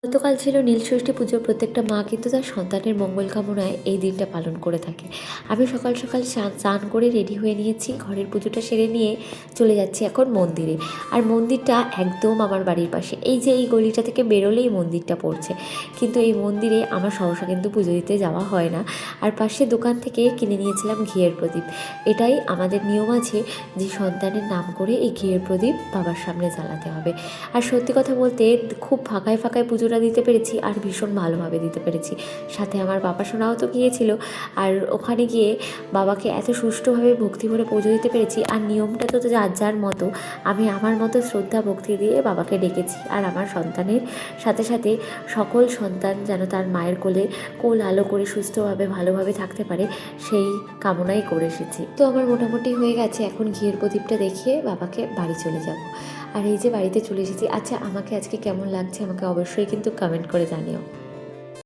গতকাল ছিল নীলষষ্ঠী পুজো। প্রত্যেকটা মা কিন্তু তার সন্তানের মঙ্গল কামনায় এই দিনটা পালন করে থাকে। আমি সকাল সকাল স্নান করে রেডি হয়ে নিয়েছি, ঘরের পুজোটা সেরে নিয়ে চলে যাচ্ছি এখন মন্দিরে। আর মন্দিরটা একদম আমার বাড়ির পাশে, এই যে এই গলিটা থেকে বেরোলেই মন্দিরটা পড়ছে। কিন্তু এই মন্দিরে আমার সহসা কিন্তু পুজো দিতে যাওয়া হয় না। আর পাশে দোকান থেকে কিনে নিয়েছিলাম ঘিয়ের প্রদীপ। এটাই আমাদের নিয়ম আছে যে সন্তানের নাম করে এই ঘিয়ের প্রদীপ বাবার সামনে জ্বালাতে হবে। আর সত্যি কথা বলতে খুব ফাঁকায় ফাঁকায় পুজোটা দিতে পেরেছি, আর ভীষণ ভালোভাবে দিতে পেরেছি। সাথে আমার বাবা সোনাও তো গিয়েছিল। আর ওখানে গিয়ে বাবাকে এত সুষ্ঠুভাবে ভক্তি ভরে পুজো দিতে পেরেছি। আর নিয়মটা তো যার যার মতো, আমি আমার মতো শ্রদ্ধা ভক্তি দিয়ে বাবাকে ডেকেছি। আর আমার সন্তানের সাথে সাথে সকল সন্তান যেন তার মায়ের কোলে কোল আলো করে সুস্থভাবে ভালোভাবে থাকতে পারে, সেই কামনাই করে এসেছি। তো আমার মোটামুটি হয়ে গেছে, এখন ঘিয়ের প্রদীপটা দেখিয়ে বাবাকে বাড়ি চলে যাব। আর এই যে বাড়িতে চলে এসেছি। আচ্ছা, আমাকে আজকে কেমন লাগছে আমাকে অবশ্যই কিন্তু কমেন্ট করে জানিও।